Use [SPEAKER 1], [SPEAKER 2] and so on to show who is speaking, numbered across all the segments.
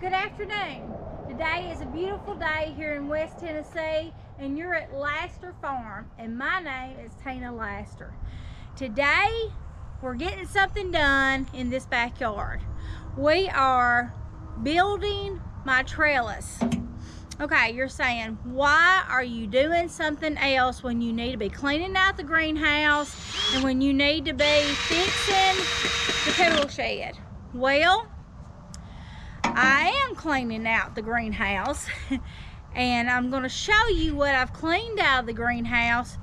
[SPEAKER 1] Good afternoon. Today is a beautiful day here in West Tennessee, and you're at Laster Farm, and my name is Tina Laster. Today we're getting something done in this backyard. We are building my trellis. Okay, you're saying, why are you doing something else when you need to be cleaning out the greenhouse and when you need to be fixing the tool shed? Well, I am cleaning out the greenhouse and I'm going to show you what I've cleaned out of the greenhouse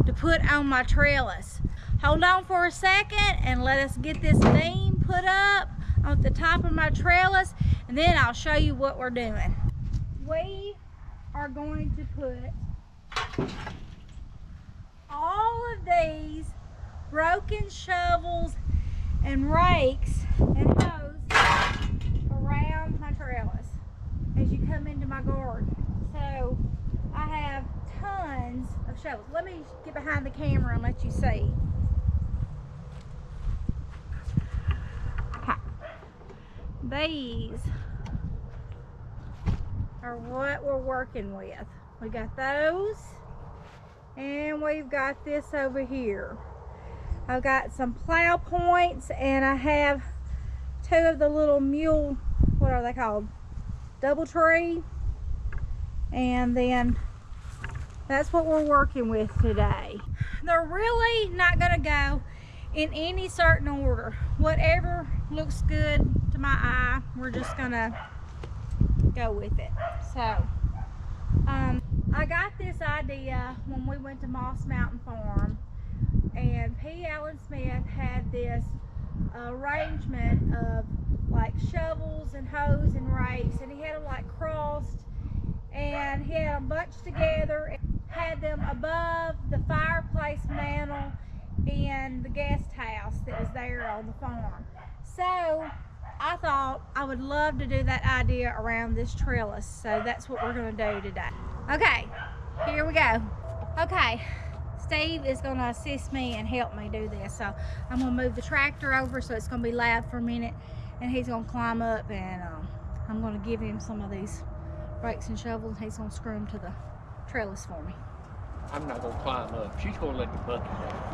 [SPEAKER 1] to put on my trellis. Hold on for a second and let us get this beam put up on the top of my trellis, and then I'll show you what we're doing. We are going to put all of these broken shovels and rakes and hose around my trellis as you come into my garden. So I have tons of shovels. Let me get behind the camera and let you see. Okay. These are what we're working with. We got those, and we've got this over here. I've got some plow points, and I have two of the little mule, what are they called? Double tree. And then that's what we're working with today. They're really not gonna go in any certain order. Whatever looks good to my eye, we're just gonna go with it. So I got this idea when we went to Moss Mountain Farm, and P. Allen Smith had this arrangement of like shovels and hose and rakes, and he had them like crossed, and he had them bunched together and had them above the fireplace mantle in the guest house that was there on the farm. So I thought I would love to do that idea around this trellis, so that's what we're going to do today. Okay, here we go. Okay, Steve is going to assist me and help me do this. So I'm going to move the tractor over so it's going to be loud for a minute, and he's going to climb up, and I'm going to give him some of these rakes and shovels, and he's going to screw them to the trellis for me.
[SPEAKER 2] I'm not going to climb up. She's going to let the bucket down.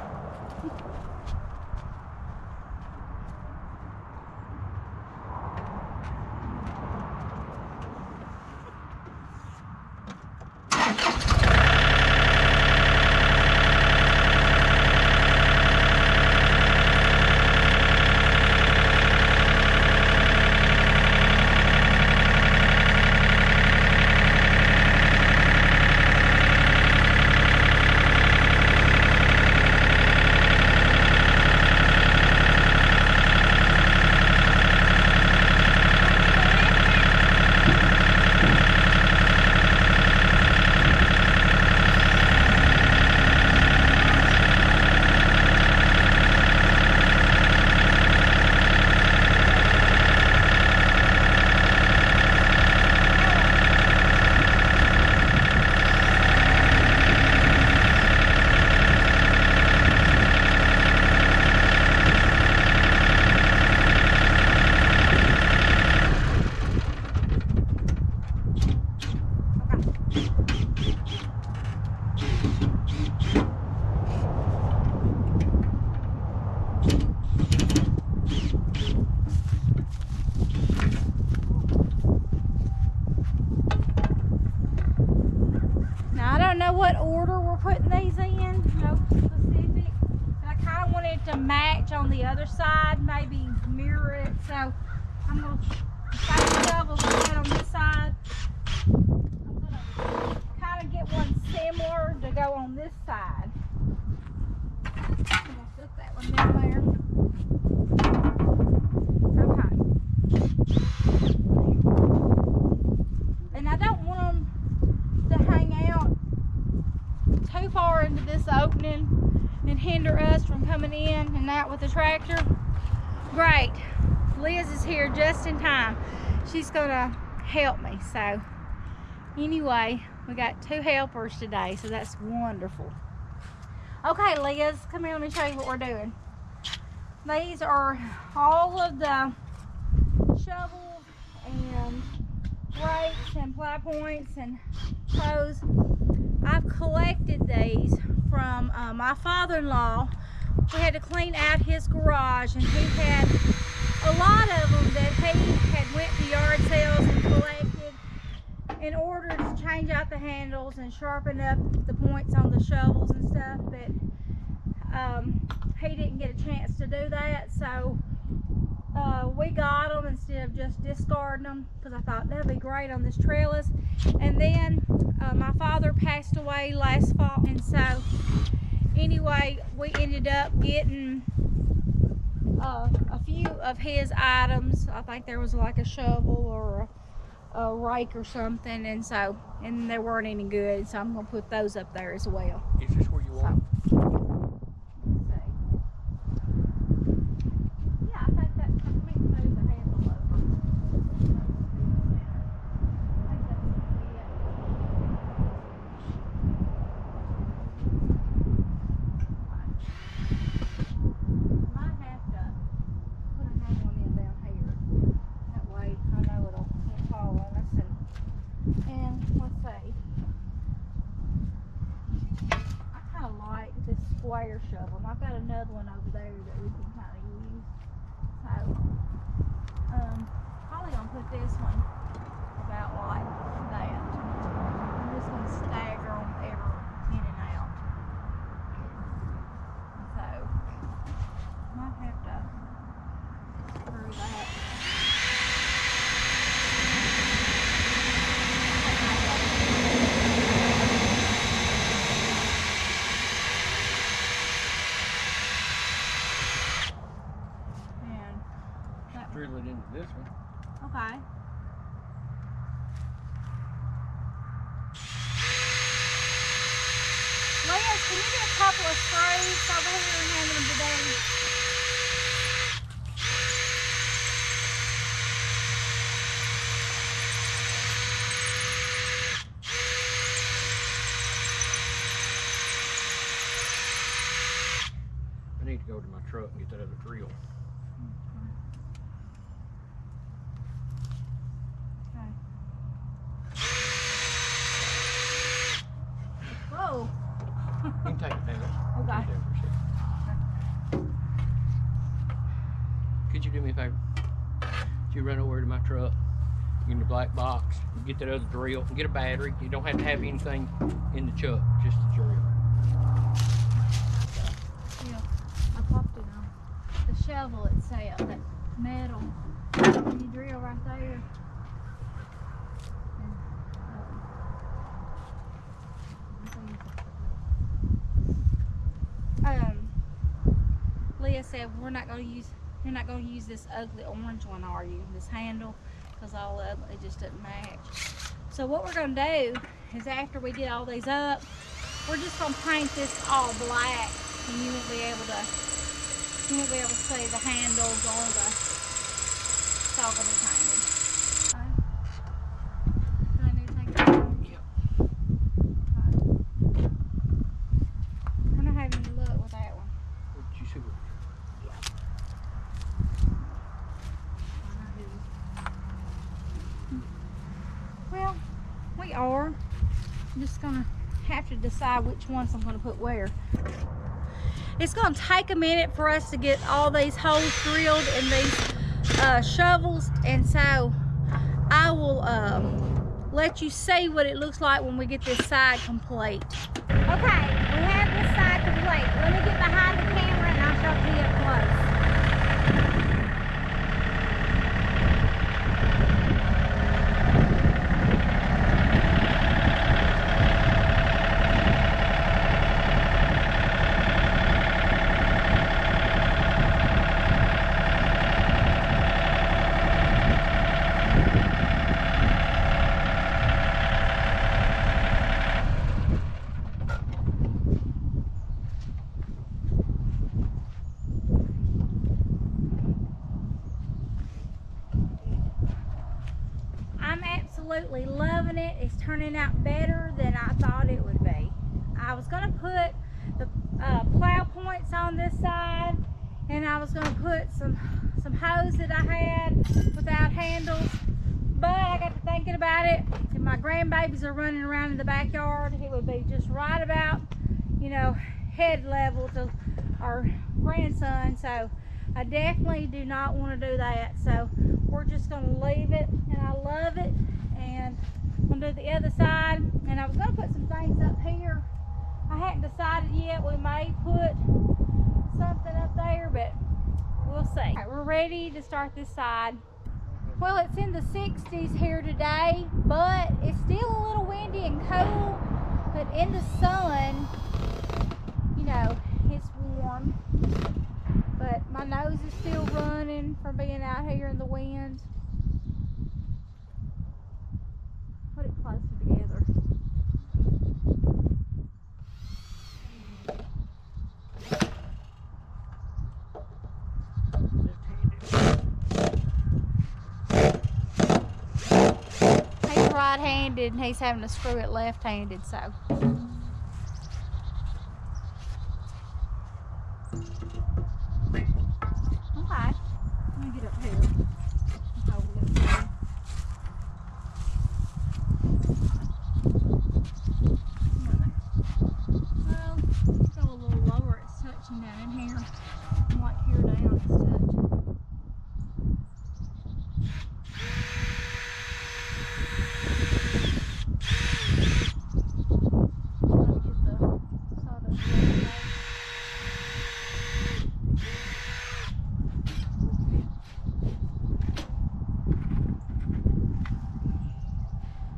[SPEAKER 1] What order we're putting these in, no specific, but I kind of want it to match on the other side, maybe mirror it. So I'm going to take the shovels and put on this side. I'm going to kind of get one similar to go on this side. I'm going to put that one down there. Okay. And I don't want them to hang out too far into this opening and hinder us from coming in and out with the tractor. Great, Liz is here just in time. She's gonna help me. So anyway, we got two helpers today, so that's wonderful. Okay, Liz, come here, let me show you what we're doing. These are all of the shovels and plow points and hoes. I've collected these from my father-in-law. We had to clean out his garage, and he had a lot of them that he had went to yard sales and collected in order to change out the handles and sharpen up the points on the shovels and stuff, but he didn't get a chance to do that, so we got them instead of just discarding them, because I thought that'd be great on this trellis. And then my father passed away last fall, and so anyway, we ended up getting a few of his items. I think there was like a shovel or a rake or something, and they weren't any good, so I'm gonna put those up there as well.
[SPEAKER 2] Is this where you want?
[SPEAKER 1] Yeah, I think that. Let me move the handle over. I think that's it. Might have to put another one in down here. That way I know it'll fall on us. And let's see. I kind of like this square shovel. And I've got another one over there that we can kind of use. So, probably gonna put this one about like that. And this one stagger them ever in and out. So, might have to screw that.
[SPEAKER 2] Drill it into this one.
[SPEAKER 1] Okay. Liz, can you get a couple of screws over here and hand them today?
[SPEAKER 2] I need to go to my truck and get that other drill.
[SPEAKER 1] Whoa.
[SPEAKER 2] You can take it down.
[SPEAKER 1] Okay.
[SPEAKER 2] Take it down for a second. Could you do me a favor? Could you run over to my truck, in the black box, and get that other drill, and get a battery. You don't have to have anything in the chuck, just the drill.
[SPEAKER 1] Yeah, I popped it on the shovel itself, that metal. And you drill right there. Leah said, you're not going to use this ugly orange one, are you? This handle, because all of it just doesn't match. So what we're going to do is, after we get all these up, we're just going to paint this all black, and you won't be able to see the handles or it's all going to be painted. Do I need to take it off?
[SPEAKER 2] Yep.
[SPEAKER 1] I'm not having any luck with that one.
[SPEAKER 2] What did you see?
[SPEAKER 1] Well, we are. I'm just gonna have to decide which ones I'm gonna put where. It's gonna take a minute for us to get all these holes drilled in these shovels, and so I will let you see what it looks like when we get this side complete. Okay, we have this side complete. Let me get behind the camera and I'll show it to you up close. Absolutely loving it. It's turning out better than I thought it would be. I was going to put the plow points on this side, and I was going to put some hose that I had without handles, but I got to thinking thinking about it, if my grandbabies are running around in the backyard, it would be just right about, you know, head level to our grandson. So I definitely do not want to do that. So we're just going to leave it, and I love it. And I'm going to do the other side. And I was going to put some things up here. I hadn't decided yet. We may put something up there, but we'll see. All right, we're ready to start this side. Well, it's in the 60s here today, but it's still a little windy and cold. But in the sun, you know, it's warm. But my nose is still running from being out here in the wind. Put it closer together. He's right-handed and he's having to screw it left-handed, so. Okay, let me get up here. Hold it there. Well, go a little lower, it's touching down in here. I'm like here down, it's touching.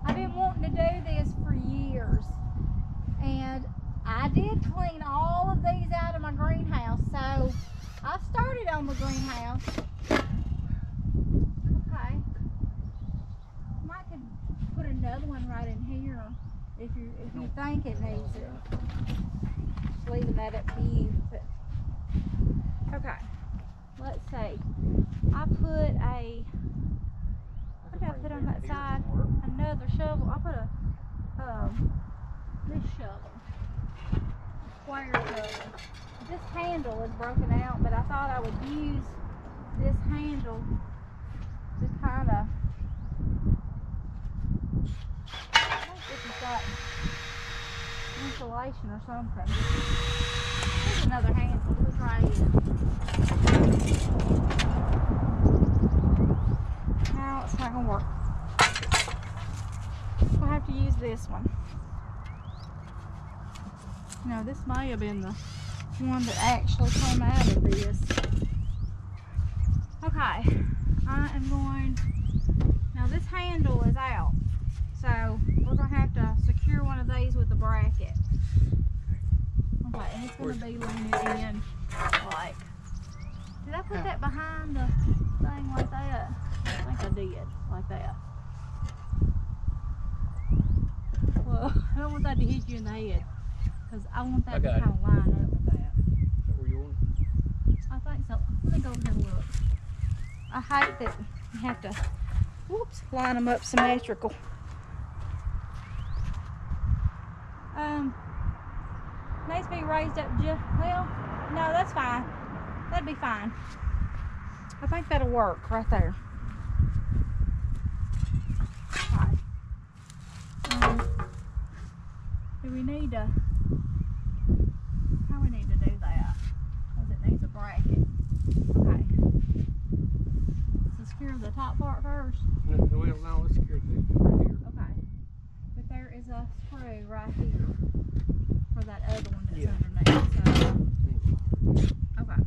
[SPEAKER 1] I've been wanting to do this for years, and I did clean all of these out of my greenhouse, so I started on the greenhouse. Okay, might could put another one right in here if you think it needs it. Just leaving that up to you. But okay, let's see. I put a. What did I put on that side? Another shovel. I put a this shovel, square shovel. This handle is broken out, but I thought I would use this handle to kind of. I think this has got insulation or something. There's another handle. Let's try it. No, it's not gonna work. We'll have to use this one. No, this may have been the one that actually came out of this. Okay, I am going, now this handle is out, so we're going to have to secure one of these with a bracket. Okay, and it's going to be leaning in like, did I put that behind the thing like that? I think I did, like that. Well, I don't want that to hit you in the head, because I want that to kind of line up with that.
[SPEAKER 2] Is that where you want it?
[SPEAKER 1] I think so. Let me go over here and look. I hate that you have to, whoops, line them up symmetrical. Needs to be raised up just, well, no, that's fine. That'd be fine. I think that'll work right there. Alright. Do we need to, how we need to do that? Because it needs a bracket. Okay. Secure the top part first.
[SPEAKER 2] No, well, no, let's secure this right here.
[SPEAKER 1] Okay. But there is a screw right here for that other one that's underneath. So, okay.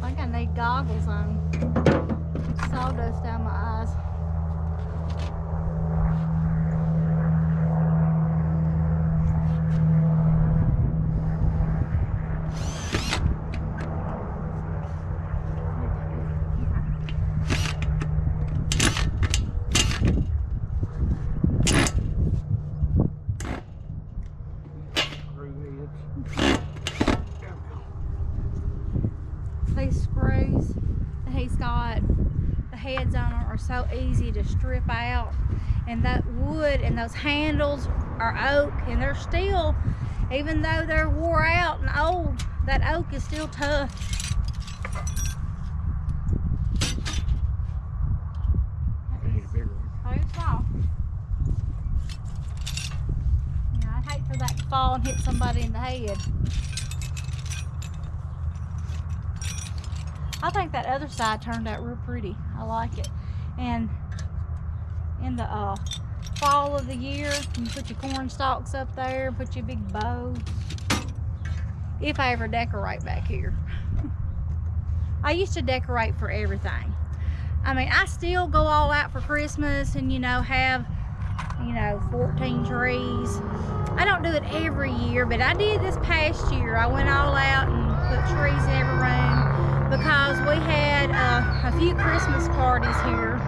[SPEAKER 1] I think I need goggles on. Sawdust down my eyes. These screws that he's got, the heads on them are so easy to strip out. And that wood and those handles are oak, and they're still, even though they're wore out and old, that oak is still tough.
[SPEAKER 2] I need a bigger one.
[SPEAKER 1] Oh, it's small. Yeah, I'd hate for that to fall and hit somebody in the head. I think that other side turned out real pretty. I like it. And in the fall of the year, you put your corn stalks up there, put your big bow. If I ever decorate back here. I used to decorate for everything. I mean, I still go all out for Christmas and, you know, have, you know, 14 trees. I don't do it every year, but I did this past year. I went all out and put trees in every room because we had a few Christmas parties here.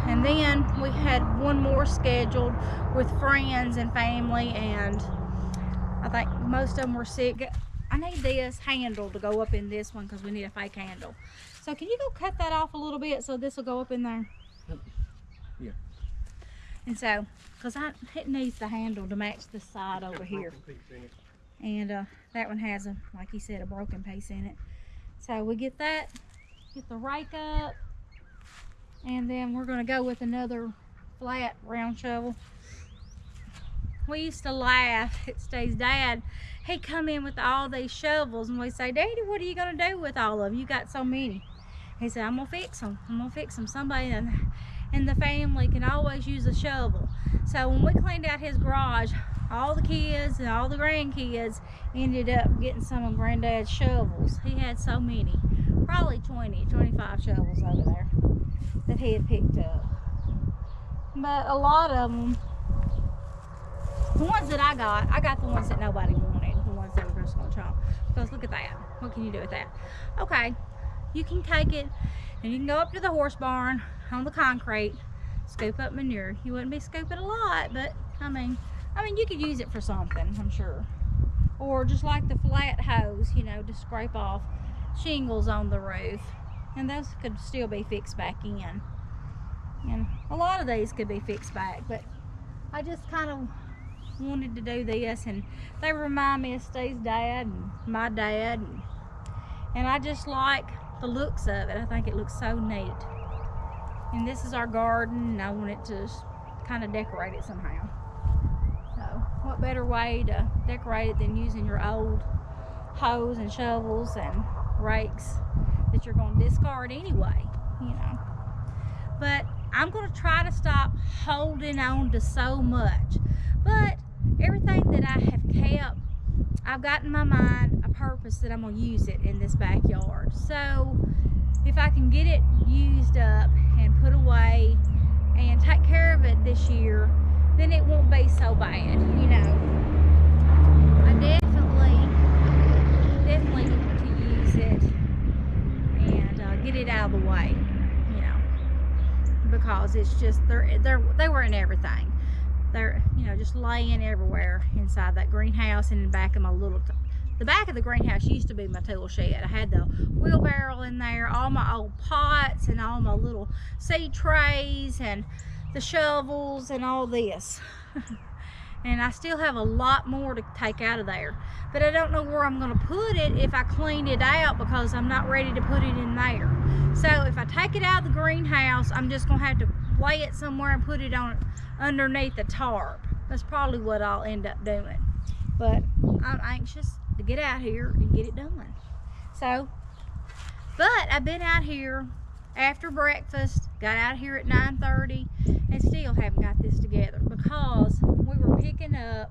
[SPEAKER 1] And then we had one more scheduled with friends and family, and I think most of them were sick. I need this handle to go up in this one because we need a fake handle. So can you go cut that off a little bit so this will go up in there?
[SPEAKER 2] Yeah.
[SPEAKER 1] And so, because it needs the handle to match the side over here. And that one has, a, like you said, a broken piece in it. So we get that, get the rake up, and then we're going to go with another flat round shovel. We used to laugh at Steve's dad. He'd come in with all these shovels and we'd say, Daddy, what are you going to do with all of them? You got so many. He said, I'm going to fix them. I'm going to fix them. Somebody in the family can always use a shovel. So when we cleaned out his garage, all the kids and all the grandkids ended up getting some of Granddad's shovels. He had so many, probably 20, 25 shovels over there that he had picked up. But a lot of them, the ones that I got the ones that nobody wanted, the ones that were just gonna chomp. Because look at that. What can you do with that? Okay, you can take it and you can go up to the horse barn on the concrete, scoop up manure. You wouldn't be scooping a lot, but I mean you could use it for something, I'm sure. Or just like the flat hose, you know, to scrape off shingles on the roof. And those could still be fixed back in. And a lot of these could be fixed back, but I just kind of wanted to do this, and they remind me of Steve's dad and my dad, and I just like the looks of it. I think it looks so neat. And this is our garden, and I wanted to kind of decorate it somehow. So what better way to decorate it than using your old hoes and shovels and rakes that you're going to discard anyway, you know. But I'm going to try to stop holding on to so much. But everything that I have kept, I've got in my mind a purpose that I'm going to use it in this backyard. So if I can get it used up and put away and take care of it this year, then it won't be so bad, you know. I definitely need to use it and get it out of the way, you know, because it's just they were in everything. They're, you know, just laying everywhere inside that greenhouse and in the back of my the back of the greenhouse used to be my tool shed. I had the wheelbarrow in there, all my old pots and all my little seed trays and the shovels and all this. And I still have a lot more to take out of there, but I don't know where I'm going to put it if I clean it out, because I'm not ready to put it in there. So if I take it out of the greenhouse, I'm just going to have to lay it somewhere and put it on underneath the tarp. That's probably what I'll end up doing, but I'm anxious to get out here and get it done. So, but I've been out here after breakfast, got out here at 9:30, and still haven't got this together because we were picking up,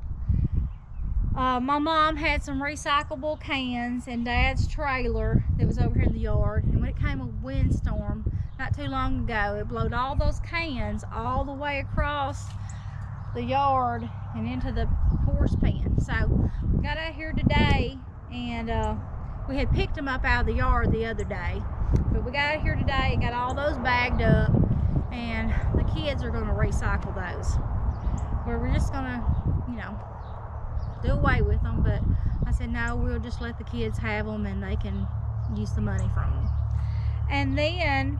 [SPEAKER 1] my mom had some recyclable cans in Dad's trailer that was over here in the yard, and when it came a windstorm not too long ago, it blowed all those cans all the way across the yard and into the horse pen. So we got out here today, and we had picked them up out of the yard the other day, but we got out here today and got all those bagged up, and the kids are going to recycle those, where we're just going to, you know, do away with them. But I said no, we'll just let the kids have them and they can use the money from them. And then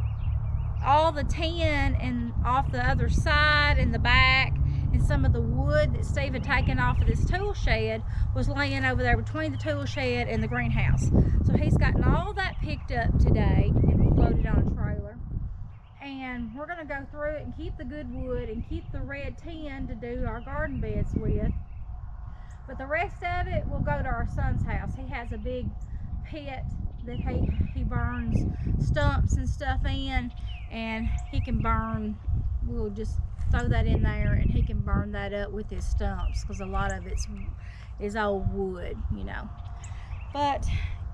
[SPEAKER 1] all the tin and off the other side and the back and some of the wood that Steve had taken off of this tool shed was laying over there between the tool shed and the greenhouse. So he's gotten all that picked up today and loaded on a trailer. And we're gonna go through it and keep the good wood and keep the red tin to do our garden beds with. But the rest of it will go to our son's house. He has a big pit that he burns stumps and stuff in, and he can burn, we'll just throw that in there and he can burn that up with his stumps, because a lot of it's is old wood, you know. But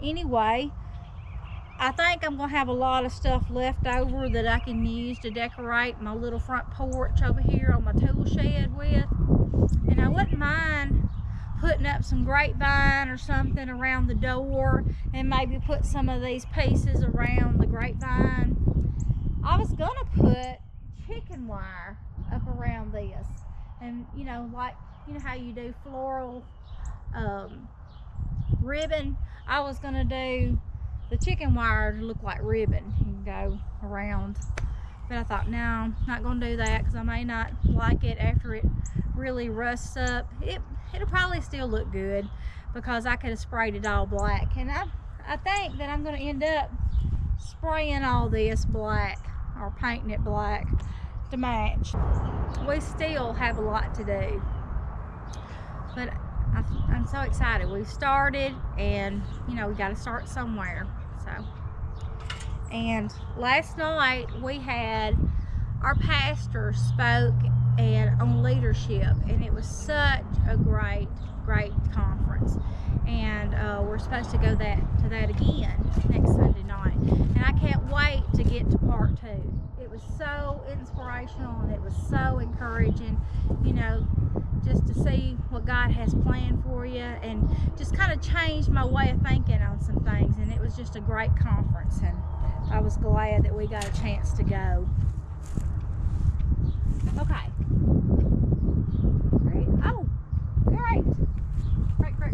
[SPEAKER 1] anyway, I think I'm gonna have a lot of stuff left over that I can use to decorate my little front porch over here on my tool shed with. And I wouldn't mind putting up some grapevine or something around the door, and maybe put some of these pieces around the grapevine. I was gonna put chicken wire up around this, and you know, like, you know how you do floral ribbon. I was gonna do the chicken wire to look like ribbon and go around, but I thought, no, not gonna do that, because I may not like it after it really rusts up. It'll probably still look good, because I could have sprayed it all black, and I think that I'm gonna end up spraying all this black, or painting it black to match. We still have a lot to do, but I'm so excited. We've started, and you know, we got to start somewhere. So, and last night we had our pastor spoke on leadership, and it was such a great conference. And we're supposed to go to that again next Sunday night, and I can't wait to get to part 2. It was so inspirational, and it was so encouraging, you know, just to see what God has planned for you, and just kind of changed my way of thinking on some things. And it was just a great conference, and I was glad that we got a chance to go. Okay. Great. Oh, great.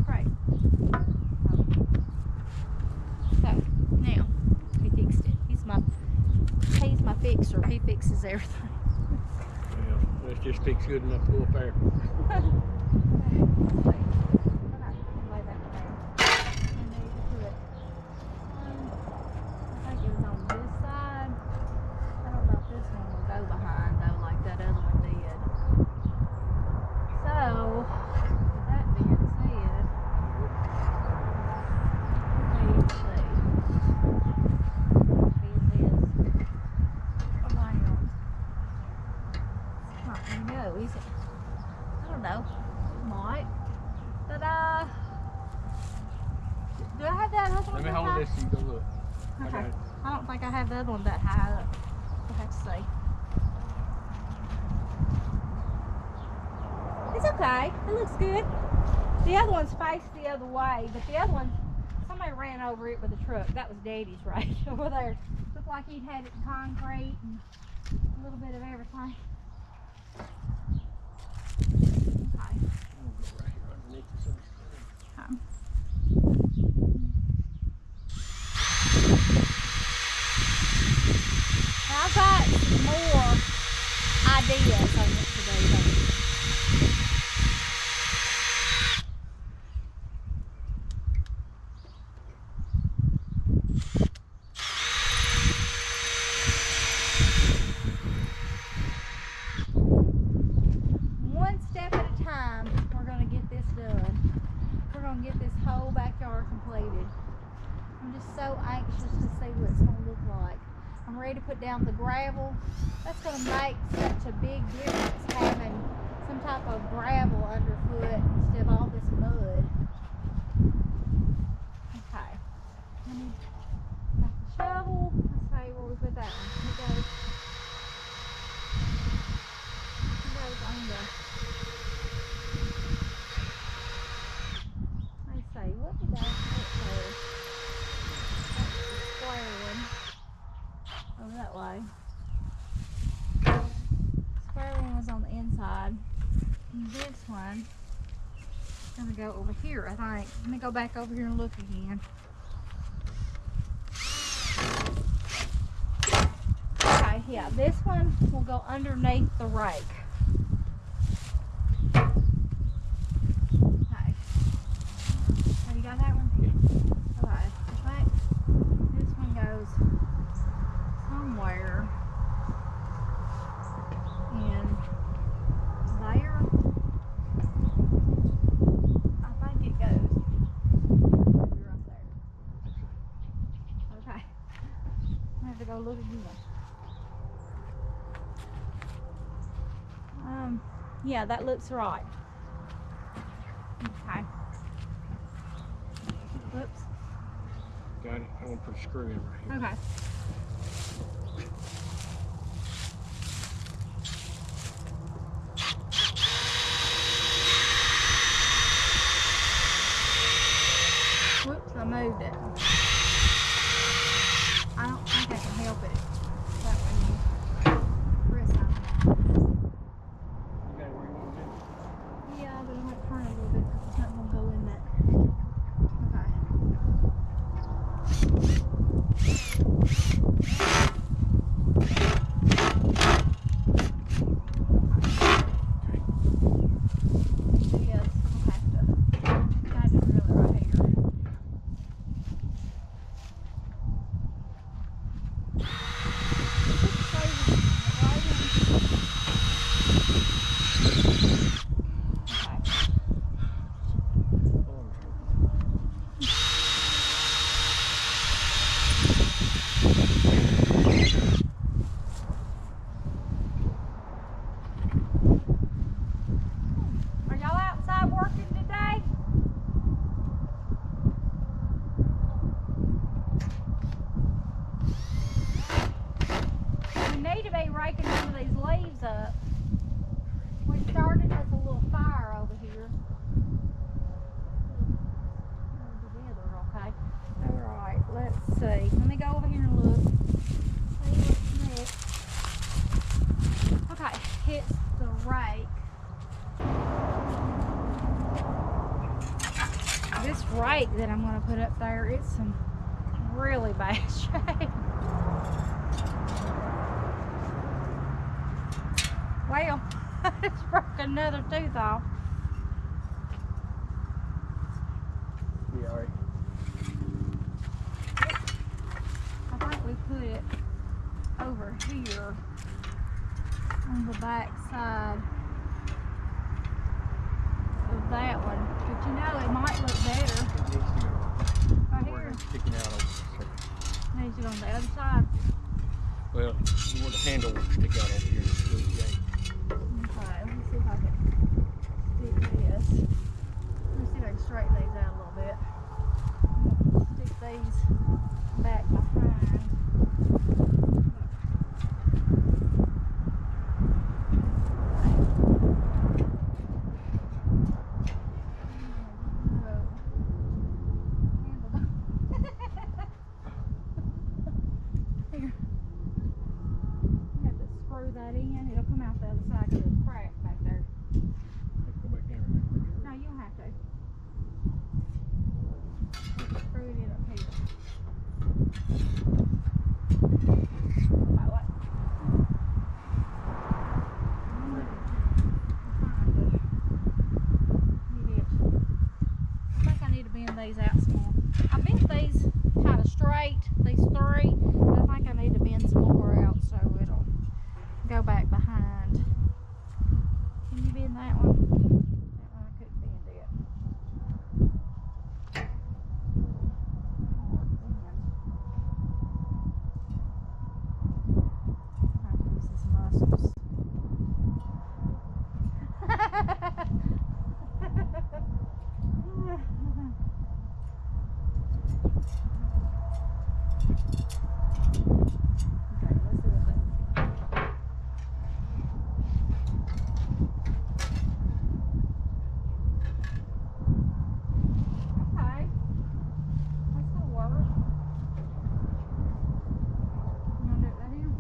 [SPEAKER 1] Great. So, now, he fixed it. He's my fixer. He fixes everything.
[SPEAKER 2] Yeah, let's just fix good enough to go up there.
[SPEAKER 1] Do I have that other one?
[SPEAKER 2] Let me hold this so you go look.
[SPEAKER 1] Okay. I don't think I have the other one that high up. We'll have to see. It's okay. It looks good. The other one's faced the other way, but the other one, somebody ran over it with a truck. That was Daddy's right over there. Looked like he'd had it in concrete and a little bit of everything. Okay. I've got some more ideas on what to do though. One step at a time, we're going to get this done. We're going to get this whole backyard completed. I'm just so anxious to see what it's going to look like. I'm ready to put down the gravel. That's going to make such a big difference, having some type of gravel underfoot instead of all this mud. Okay. I need the shovel. Let's see where we put that one. It goes on the... Let's see, what did I put there? That's the square one. Over that way. Square one was on the inside. And this one is going to go over here, I think. Let me go back over here and look again. Yeah, this one will go underneath the rake. Okay. Oh, you got that one?
[SPEAKER 2] Yeah.
[SPEAKER 1] Okay. I think this one goes somewhere in there. I think it goes maybe right there. Okay. I have to go look again. Yeah, that looks right. Okay. Whoops.
[SPEAKER 2] Got it. I want to put a screw in right here.
[SPEAKER 1] Okay. Whoops, I moved it. I don't think I can help it. That way you press on it.
[SPEAKER 2] You got it where you want it?
[SPEAKER 1] Yeah, but I might turn it a little bit because it's not going to go in that. Let me go over here and look. See what's next. Okay, it's the rake. This rake that I'm going to put up there, it's some really bad shape. Well, I just broke another tooth off.
[SPEAKER 2] Yeah, all right.
[SPEAKER 1] I think we put it over here on the back side of that one. But you know, it might look better.
[SPEAKER 2] It needs to go
[SPEAKER 1] Right
[SPEAKER 2] where
[SPEAKER 1] here.
[SPEAKER 2] it's sticking out over there.
[SPEAKER 1] Needs to go on the other side.
[SPEAKER 2] Well, you want the handle to stick out over here.
[SPEAKER 1] Okay, let me see if I can stick this. Let me see if I can straighten these out a little bit. I'm gonna stick these back behind. Here. You have to screw that in. It'll come out the other side because it's cracked back there.
[SPEAKER 2] Go back in.
[SPEAKER 1] No, you don't have to. Screw it in up here. About what? I think I need to bend these out some more. I bent these kind of straight, these three, but I think I need to bend some more out so it'll go back behind. Can you bend that one? That one I couldn't bend it. I have to use these muscles. Okay, let's see what that. Okay, that's gonna work. You wanna do it right here?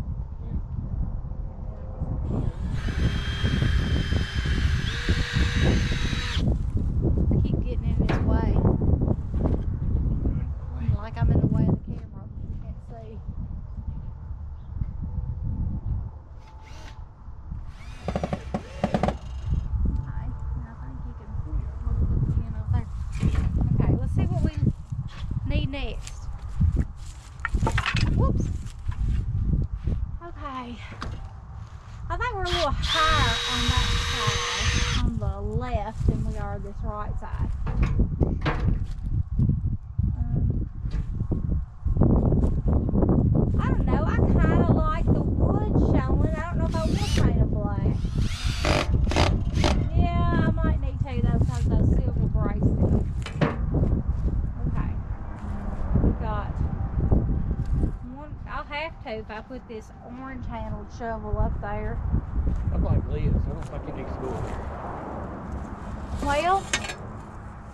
[SPEAKER 1] I keep getting in his way. Like I'm in the way of the camera. You can't see. I think we're a little higher on that side, on the left, than we are this right side. I don't know. I kind of like the wood showing. I don't know if I want to paint it black. Yeah, I might need to though because those silver bracelets. Okay. We got one. I'll have to if I put this orange handled shovel up there.
[SPEAKER 2] I'm like Liz. I don't think it needs to go.
[SPEAKER 1] Well,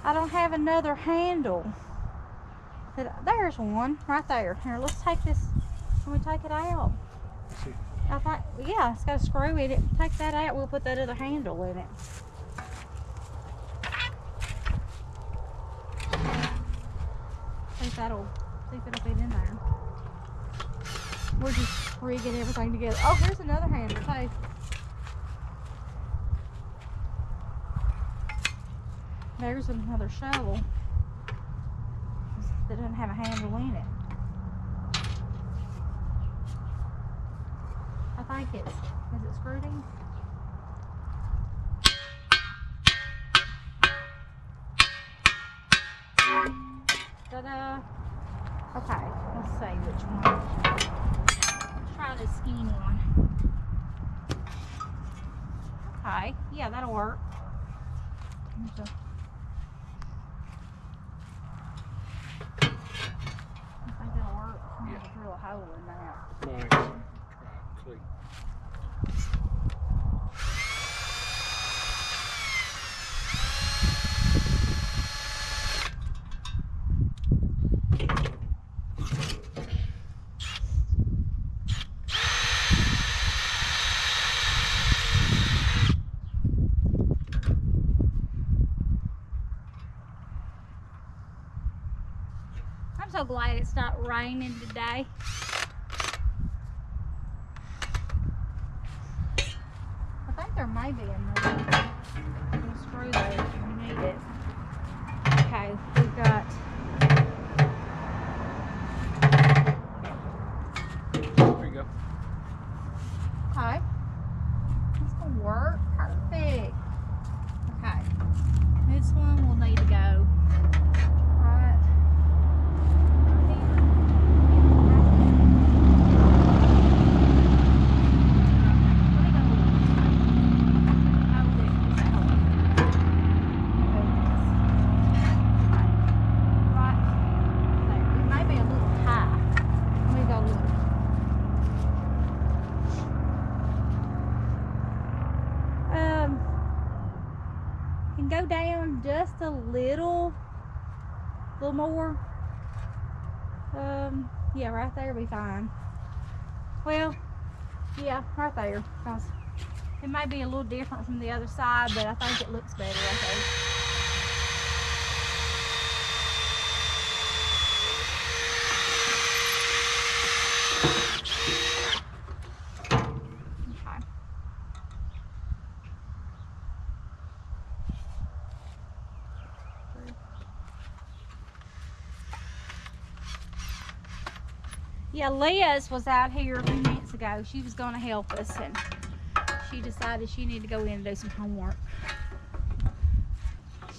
[SPEAKER 1] I don't have another handle. There's one right there. Here, let's take this. Can we take it out? I think, yeah, it's got a screw in it. Take that out. We'll put that other handle in it. See if it'll fit in there. We're just rigging everything together. Oh, here's another handle too. There's another shovel that doesn't have a handle in it. I think is it screwed in? Ta-da! Okay, let's see which one. Let's try the skinny one. Okay, yeah, that'll work. I think that'll work. I'm gonna drill a hole in that.
[SPEAKER 2] Nice. Click.
[SPEAKER 1] I'm so glad it's not raining today. I think there may be another little screw there if you need it. Okay, we've got.
[SPEAKER 2] There you go.
[SPEAKER 1] Okay, it's gonna work perfect. Okay, this one will need to go. Go down just a little more. Yeah, right there will be fine. Well, yeah, right there, because it may be a little different from the other side, but I think it looks better right there. Yeah, Liz was out here a few minutes ago. She was going to help us, and she decided she needed to go in and do some homework.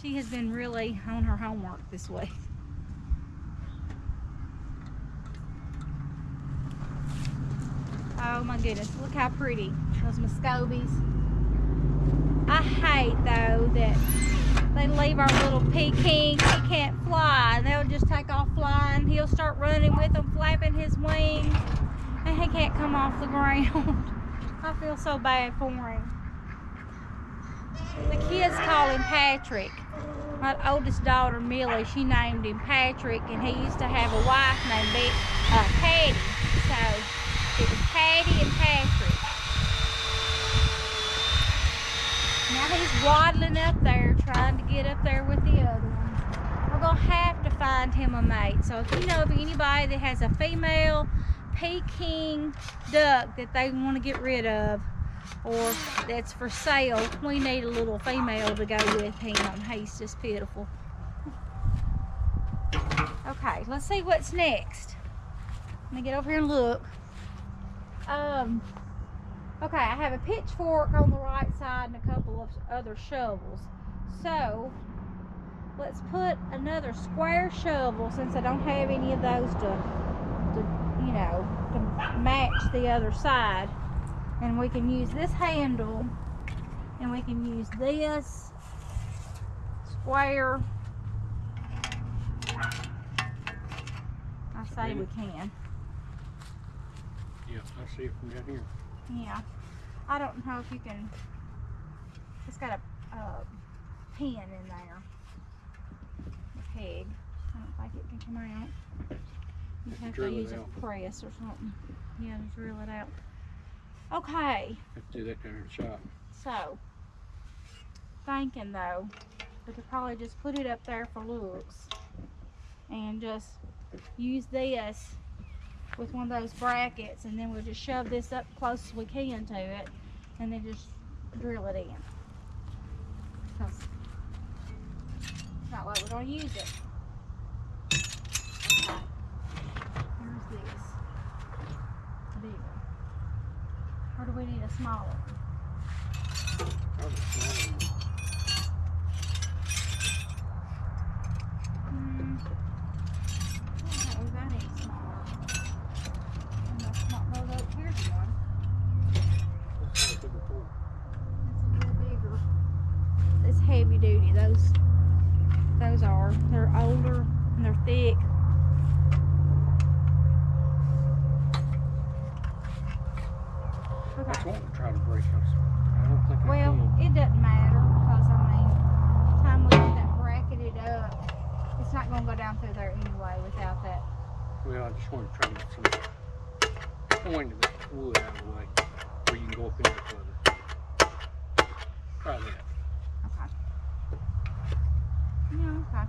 [SPEAKER 1] She has been really on her homework this week. Oh my goodness, look how pretty those muscovies. I hate though that they leave our little Peking. He can't fly, and they'll just take off flying. He'll start running with them, flapping his wings, and he can't come off the ground. I feel so bad for him. The kids call him Patrick. My oldest daughter, Millie, she named him Patrick, and he used to have a wife named Patty. So it was Patty and Patrick. Now he's waddling up there, trying to get up there with the other one. We're going to have to find him a mate. So if you know of anybody that has a female Peking duck that they want to get rid of, or that's for sale, we need a little female to go with him. He's just pitiful. Okay, let's see what's next. Let me get over here and look. Okay, I have a pitchfork on the right side and a couple of other shovels. So let's put another square shovel, since I don't have any of those to you know, to match the other side. And we can use this handle, and we can use this square. I say we can.
[SPEAKER 2] Yeah, I see it from down here.
[SPEAKER 1] Yeah. I don't know if you can. It's got a pin in there. A peg. I don't think it can come out. You have to use a press or something. Yeah, to drill it out. Okay.
[SPEAKER 2] Have to do that down in the shop.
[SPEAKER 1] So, thinking though, we could probably just put it up there for looks and just use this with one of those brackets, and then we'll just shove this up close as we can to it, and then just drill it in. Because it's not like we're going to use it. Okay. Here's this. Big one. Or do we need a smaller one?
[SPEAKER 2] Probably smaller one.
[SPEAKER 1] I don't think we've got any smaller. And that's not, no, here's one.
[SPEAKER 2] That's what I said before.
[SPEAKER 1] It's a little bigger. It's heavy duty. Those are. They're older and they're thick.
[SPEAKER 2] That's
[SPEAKER 1] Okay.
[SPEAKER 2] what we try to break us. I don't think I
[SPEAKER 1] Well,
[SPEAKER 2] can.
[SPEAKER 1] it doesn't matter, because I mean, the time we get that bracketed up, it's not going to go down through there anyway without that.
[SPEAKER 2] Well, I just want to try to get some point of that wood out of the way where you can go up in there further. Try that.
[SPEAKER 1] Okay. Yeah, okay.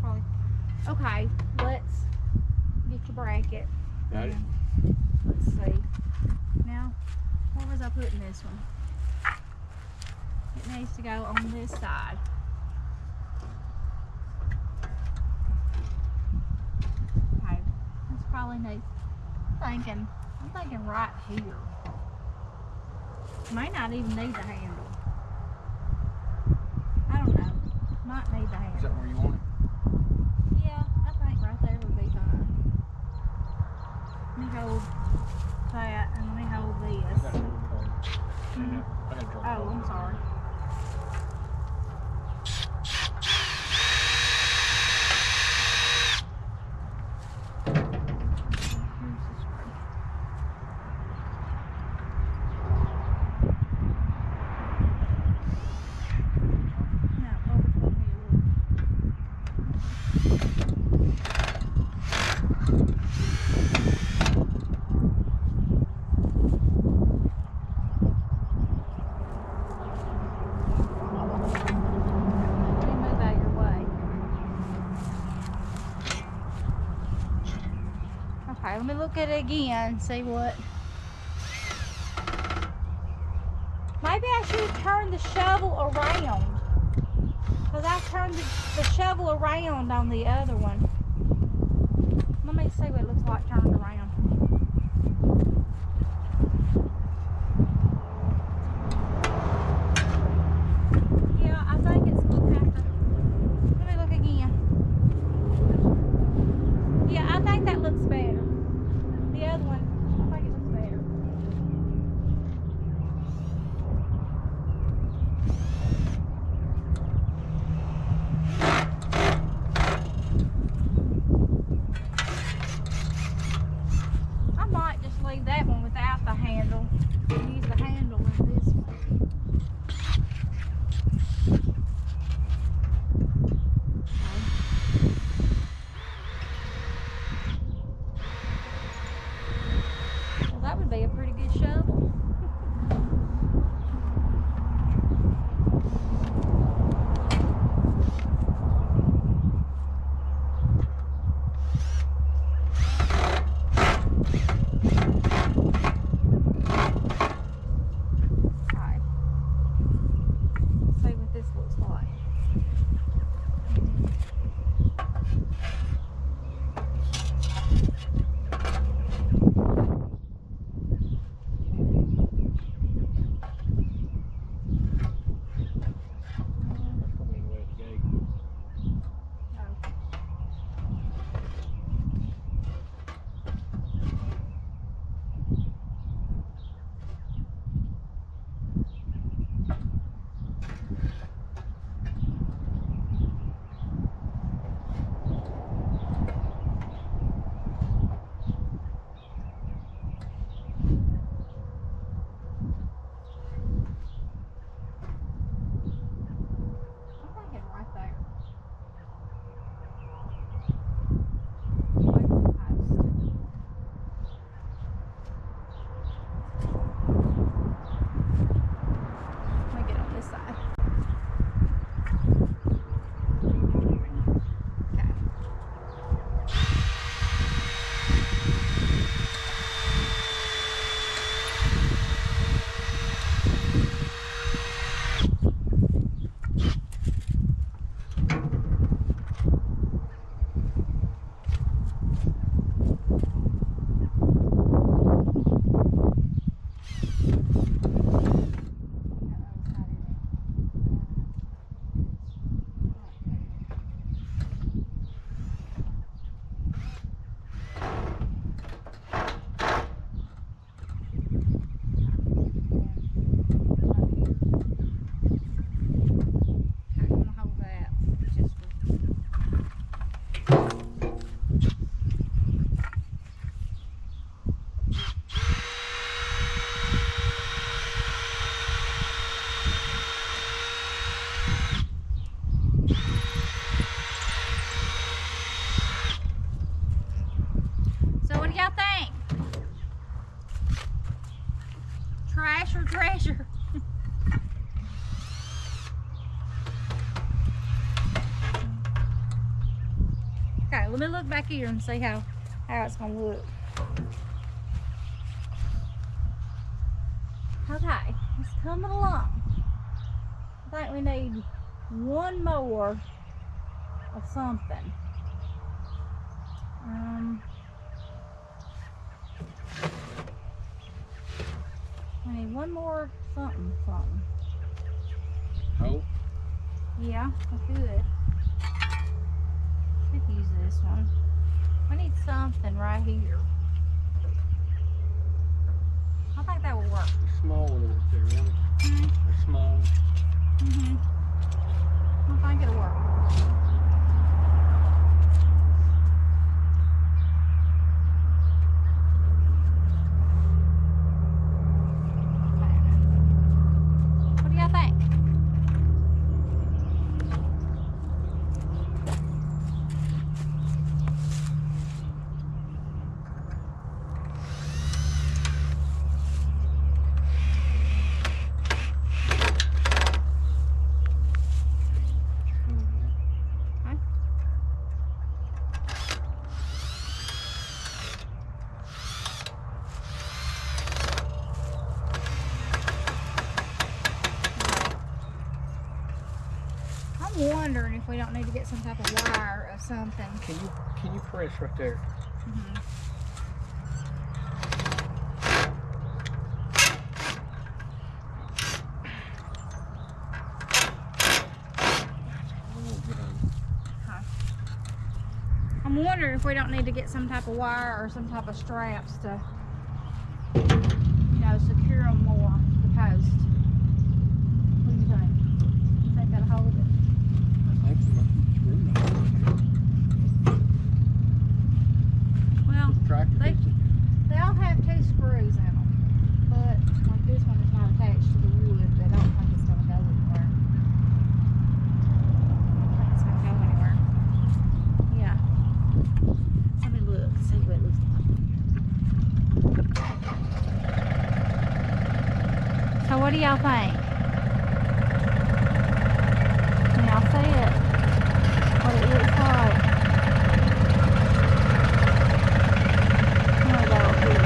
[SPEAKER 1] Probably. Okay, let's get your bracket.
[SPEAKER 2] Got it?
[SPEAKER 1] Let's see. Now, where was I putting this one? It needs to go on this side. Okay, that's probably neat. I'm thinking right here. May not even need the handle. I don't know. Might need the handle.
[SPEAKER 2] Is that where you want it?
[SPEAKER 1] Yeah, I think right there would be fine. Let me hold that, and let me hold this.
[SPEAKER 2] I got to draw.
[SPEAKER 1] Oh, I'm sorry. Okay, let me look at it again, see what. Maybe I should have turned the shovel around, because I turned the shovel around on the other one. Let me see what it looks like turned around. Yeah, I think it's going to have to. Let me look again. Yeah, I think that looks better. The other one, I think it looks better. treasure, treasure. Okay, let me look back here and see how it's gonna look. Okay, it's coming along. I think we need one more of something. We need one more something.
[SPEAKER 2] Oh.
[SPEAKER 1] Yeah, I could. Could use this one. We need something right here. I think that will work.
[SPEAKER 2] A small one up there, really.
[SPEAKER 1] Mm-hmm.
[SPEAKER 2] A small.
[SPEAKER 1] I think it'll work. What do y'all think? I'm wondering if we don't need to get some type of wire or something.
[SPEAKER 2] Can you press right there?
[SPEAKER 1] I'm wondering if we don't need to get some type of wire or some type of straps to, secure them more to the post. What do you think? You think that'll hold it?
[SPEAKER 2] I think it's room to hold it.
[SPEAKER 1] Well,
[SPEAKER 2] Tractor
[SPEAKER 1] they all have 2 screws in them, but like this one is not attached to the wood, but I don't think it's going to go anywhere. I don't think it's going to go anywhere. Yeah. Let me look, see what it looks like. So what do y'all think? Can y'all see it? What it looks like? I'm gonna go up here.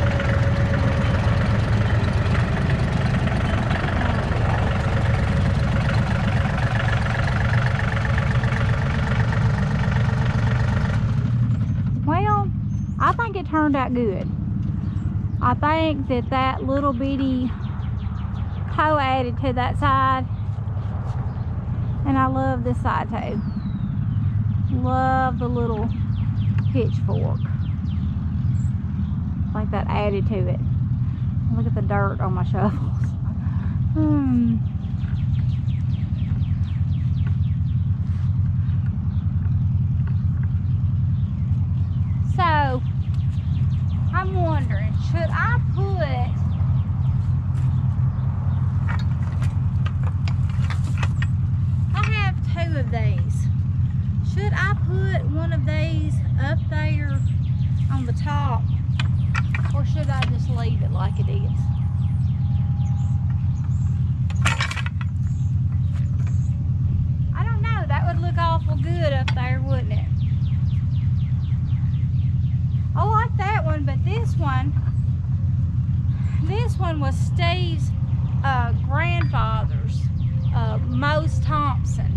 [SPEAKER 1] Well, I think it turned out good. I think that little bitty toe added to that side, and I love this side too. Love the little pitchfork. I think that added to it. Look at the dirt on my shovels. So I'm wondering, should I put two of these. Should I put one of these up there on the top, or should I just leave it like it is? I don't know. That would look awful good up there, wouldn't it? I like that one, but this one was Steve's grandfather's, Mose Thompson.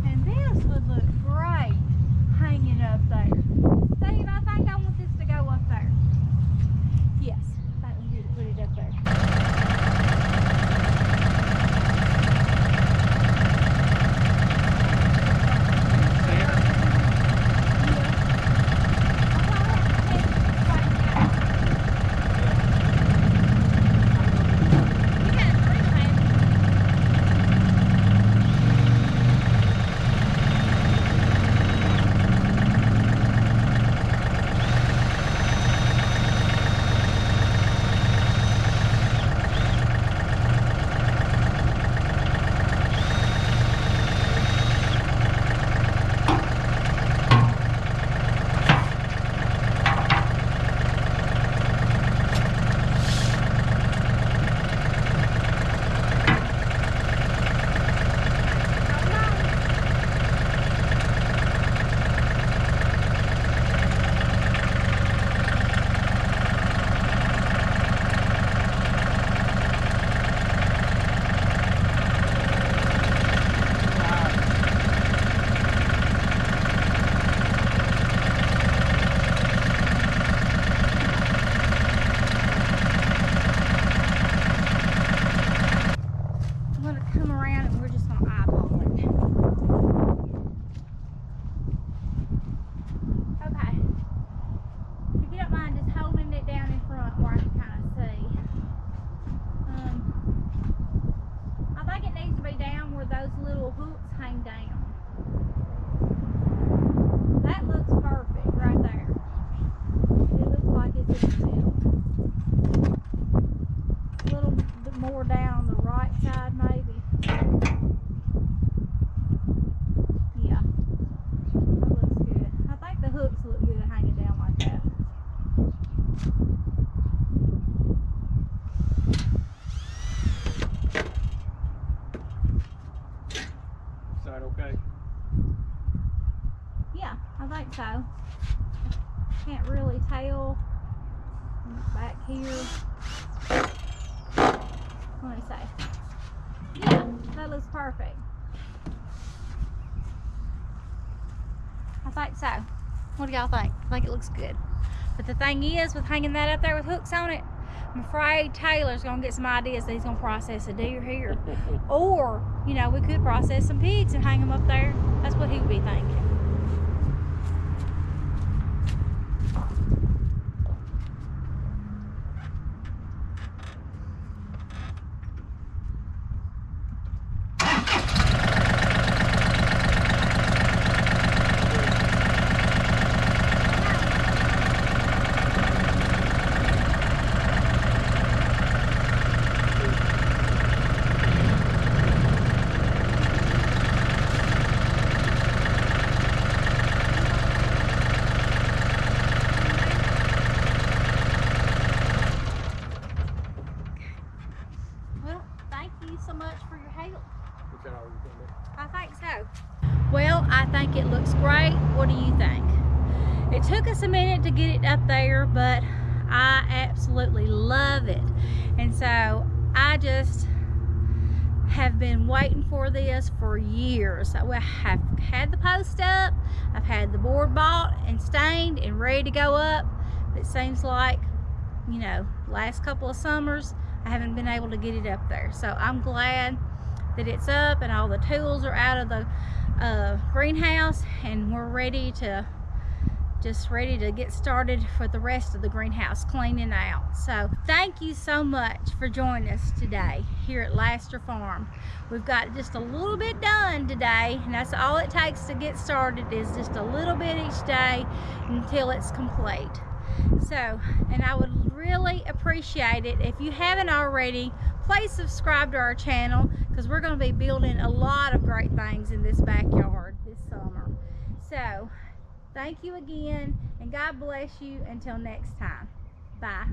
[SPEAKER 1] And this would look great hanging up there. Steve, I think I want this to go up there. Yes, I think we need to put it up there. those little hooks hang down. That looks perfect right there. It looks like it's in the middle. A little bit more down on the right side maybe. Yeah, that looks good. I think the hooks look good hanging down like that.
[SPEAKER 2] Is that okay?
[SPEAKER 1] Yeah, I think so. Can't really tell. Back here. Let me see. Yeah, that looks perfect. I think so. What do y'all think? I think it looks good. But the thing is, with hanging that up there with hooks on it, I'm afraid Taylor's gonna get some ideas that he's gonna process a deer here. Or, you know, we could process some pigs and hang them up there. That's what he would be thinking. So much for your help.
[SPEAKER 2] Is that all you're gonna do?
[SPEAKER 1] I think so. Well, I think it looks great. What do you think? It took us a minute to get it up there, but I absolutely love it. And so I just have been waiting for this for years. I have had the post up, I've had the board bought and stained and ready to go up. It seems like, you know, last couple of summers I haven't been able to get it up there. So I'm glad that it's up and all the tools are out of the greenhouse, and we're ready to get started for the rest of the greenhouse cleaning out. So thank you so much for joining us today here at Laster Farm. We've got just a little bit done today, and that's all it takes to get started, is just a little bit each day until it's complete. So, and I would really appreciate it if you haven't already, please subscribe to our channel, because we're going to be building a lot of great things in this backyard this summer. So thank you again, and God bless you until next time. Bye.